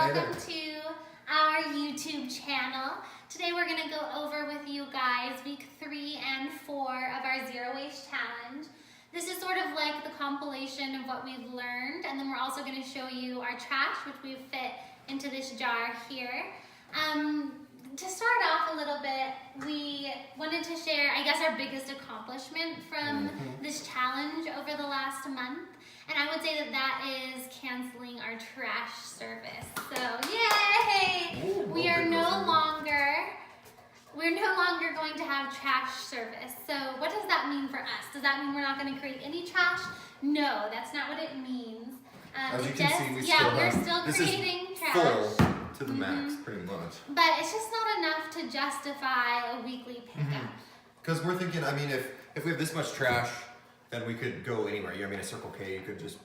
welcome to our YouTube channel. Today we're going to go over with you guys week 3 and 4 of our Zero Waste Challenge. This is sort of like the compilation of what we've learned, and then we're also going to show you our trash, which we've fit into this jar here. To start off a little bit, we wanted to share, I guess, our biggest accomplishment from this challenge over the last month. And I would say that that is canceling our trash service. So, yay! Ooh, We're no longer going to have trash service. So what does that mean for us? Does that mean we're not going to create any trash? No, that's not what it means. As you can see, we're still creating trash. Full to the max, pretty much. But it's just not enough to justify a weekly pickup. Because we're thinking, I mean, if we have this much trash, then we could go anywhere. You know, I mean, a Circle K, you could just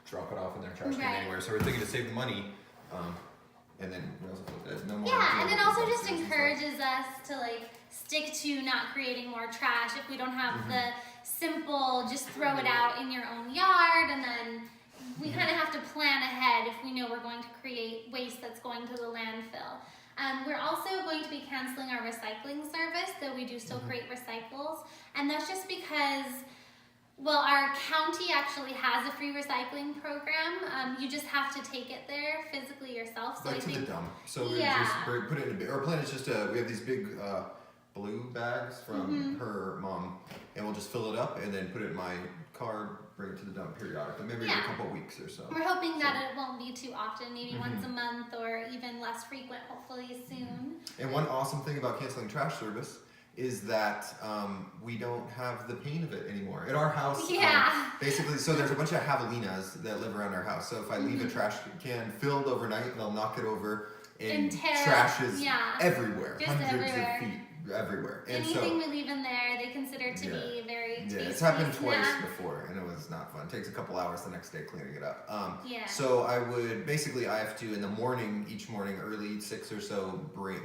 drop it off in their trash can anywhere. So we're thinking to save the money, and then we also put that no more. Yeah, and it also just encourages us to like stick to not creating more trash if we don't have the simple just throw it out in your own yard, and then we kind of have to plan ahead if we know we're going to create waste that's going to the landfill. We're also going to be canceling our recycling service, though we do still create recycles, and that's just because, well, our county actually has a free recycling program. You just have to take it there physically yourself. So Like I to think, the dump. So we just put it in a big, our plan is just we have these big blue bags from her mom, and we'll just fill it up and then put it in my car, bring it to the dump periodically, maybe every couple of weeks or so. We're hoping that it won't be too often, maybe once a month or even less frequent, hopefully soon. And one awesome thing about canceling trash service is that we don't have the pain of it anymore. At our house, basically, so there's a bunch of javelinas that live around our house. So if I leave a trash can filled overnight, they'll knock it over and trash is everywhere, just hundreds of feet everywhere. And anything we leave in there, they consider to be very tasty. Yeah, it's happened twice before, and it was not fun. It takes a couple hours the next day cleaning it up. So I have to, in the morning, each morning, early 6 or so,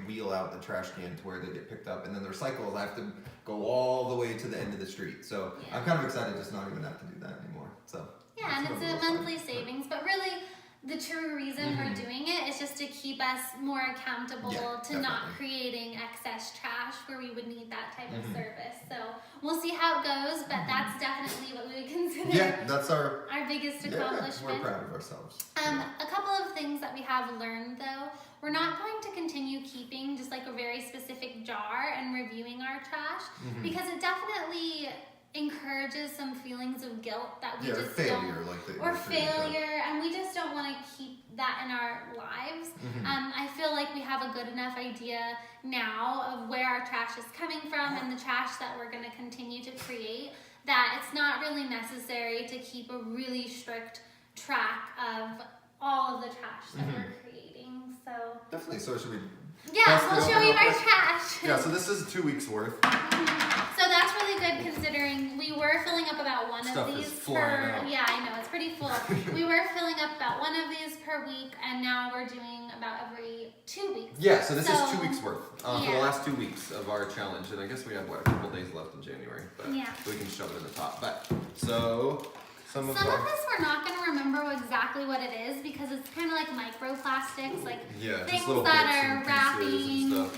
wheel out the trash can to where they get picked up. And then the recycles, I have to go all the way to the end of the street. So I'm kind of excited just not even have to do that anymore. So yeah, and it's a monthly savings, but really, the true reason we're doing it is just to keep us more accountable to not creating excess trash where we would need that type of service. So we'll see how it goes, but that's definitely what we would consider that's our biggest accomplishment. We're proud of ourselves. A couple of things that we have learned though, we're not going to continue keeping just like a very specific jar and reviewing our trash because it definitely encourages some feelings of guilt that we just failure, or failure, and we just don't want to keep that in our lives. I feel like we have a good enough idea now of where our trash is coming from and the trash that we're going to continue to create, that it's not really necessary to keep a really strict track of all of the trash that we're creating. So definitely. So should we? Yeah, we'll show you our trash. Yeah, so this is 2 weeks worth. So that's really good considering we were filling up about one of these per. Yeah, I know, it's pretty full. We were filling up about one of these per week, and now we're doing about every 2 weeks. Yeah, so this is 2 weeks worth for the last 2 weeks of our challenge, and I guess we have a couple days left in January, but we can shove it in the top. But so some of this we're not going to remember exactly what it is because it's kind of like microplastics, like things that are wrapping.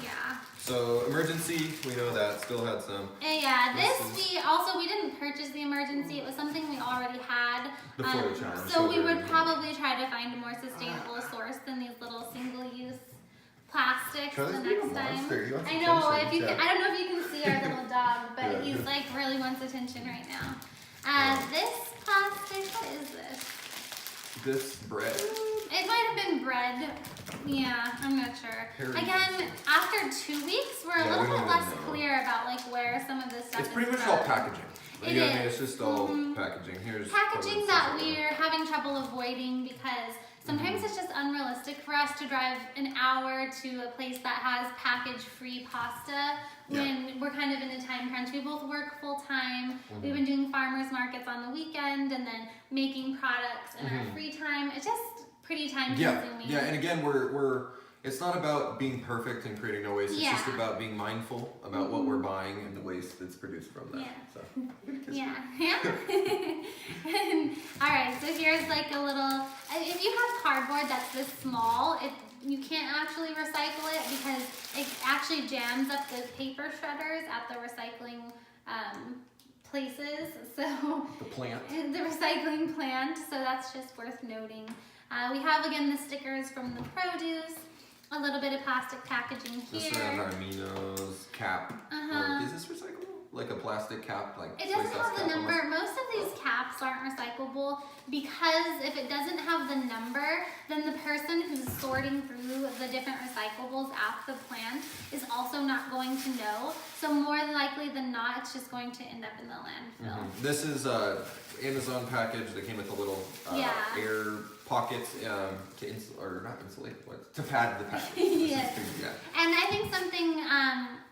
So emergency, we know that, still had some. We didn't purchase the emergency, it was something we already had. Before the challenge. So we would probably try to find a more sustainable source than these little single-use plastics the next time. I know, I don't know if you can see our little dog, but he's like really wants attention right now. This plastic, what is this? This bread. It might have been bread. Yeah, I'm not sure. Again, after 2 weeks, we're a little bit less clear about like where some of this stuff is. It's pretty much all packaging. It's just all packaging. Here's packaging that we're having trouble avoiding because sometimes it's just unrealistic for us to drive an hour to a place that has package-free pasta when we're kind of in a time crunch. We both work full-time. We've been doing farmers markets on the weekend and then making products in our free time. It's just pretty time-consuming. Yeah, and again, we're It's not about being perfect and creating no waste. It's just Yeah. about being mindful about what we're buying and the waste that's produced from that. Yeah. So, Yeah. All right, so here's like a little, if you have cardboard that's this small, you can't actually recycle it because it actually jams up the paper shredders at the recycling places. So the plant. the recycling plant, so that's just worth noting. We have again the stickers from the produce, a little bit of plastic packaging This here. around Armino's cap. Or is this recyclable? Like a plastic cap? Like It doesn't soy sauce have the cap number. almost? Most of these caps aren't recyclable because if it doesn't have the number, then the person who's sorting through the different recyclables at the plant is also not going to know. So more likely than not, it's just going to end up in the landfill. This is a Amazon package that came with a little air pockets to pad the package. Yes. Yeah. And I think something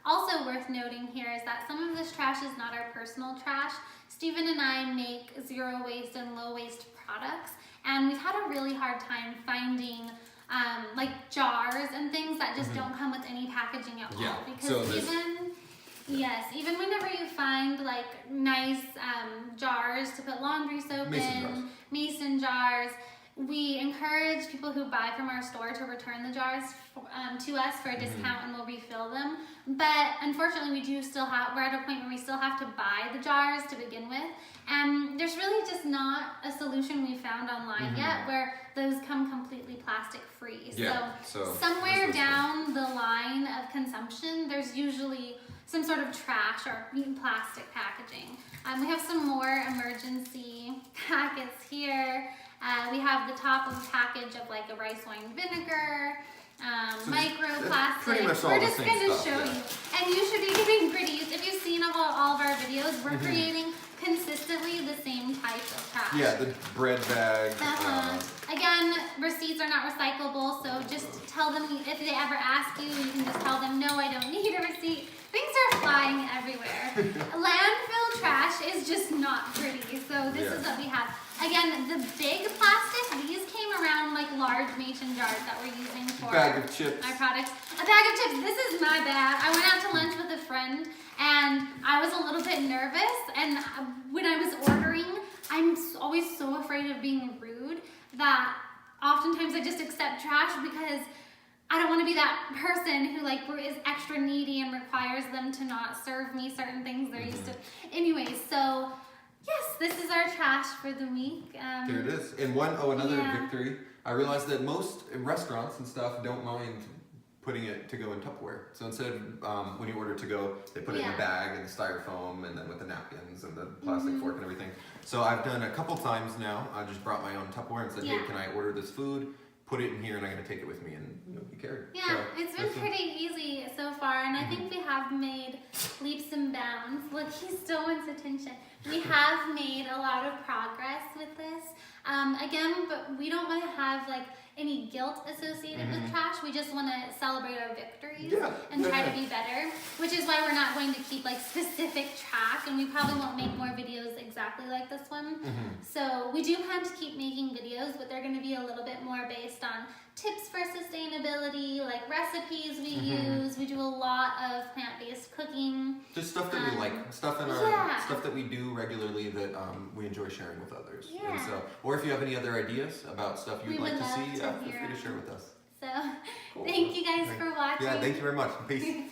also worth noting here is that some of this trash is not our personal trash. Stephen and I make zero waste and low waste products, and we've had a really hard time finding like jars and things that just don't come with any packaging at all. Because even whenever you find like nice jars to put laundry soap mason jars, we encourage people who buy from our store to return the jars to us for a discount and we'll refill them. But unfortunately, we're at a point where we still have to buy the jars to begin with. And there's really just not a solution we found online yet where those come completely plastic free. So somewhere down the line of consumption, there's usually some sort of trash or plastic packaging. We have some more emergency packets here. We have the top of a package of like a rice wine vinegar, microplastics. Pretty much all we're the just same going to stuff, show you. And you should be getting pretty used. If you've seen all of our videos, we're creating consistently the same type of trash. Yeah, the bread bag. Again, receipts are not recyclable, so just tell them, if they ever ask you, you can just tell them, no, I don't need a receipt. Things are flying everywhere. Landfill trash is just not pretty, so this is what we have. Again, the big plastic, these came around like large mason jars that we're using for bag of chips. our products. A bag of chips, this is my bag. I went out to lunch with a friend and I was a little bit nervous, and when I was ordering, I'm always so afraid of being rude that oftentimes I just accept trash because I don't want to be that person who like is extra needy and requires them to not serve me certain things they're used to. Anyway, so yes, this is our trash for the week. There it is. And another victory. I realized that most restaurants and stuff don't mind putting it to go in Tupperware. So instead of when you order to go, they put it in a bag and the styrofoam and then with the napkins and the plastic fork and everything. So I've done a couple times now. I just brought my own Tupperware and said, hey, can I order this food? Put it in here and I'm going to take it with me and nobody cared. Yeah, so it's been pretty easy so far, and I think we have made leaps and bounds. Look, he still wants attention. We have made a lot of progress with this. Again, but we don't want to have like any guilt associated with trash. We just want to celebrate our victories and try to be better, which is why we're not going to keep like specific track, and we probably won't make more videos exactly like this one. So we do plan to keep making videos, but they're going to be a little bit more based on tips for sustainability, like recipes we use. We do a lot of plant-based cooking. Just stuff that we like, stuff that we do regularly that we enjoy sharing with others. And so, or if you have any other ideas about stuff you'd like to see, feel free to share with us. So, thank you guys for watching. Yeah, thank you very much. Peace.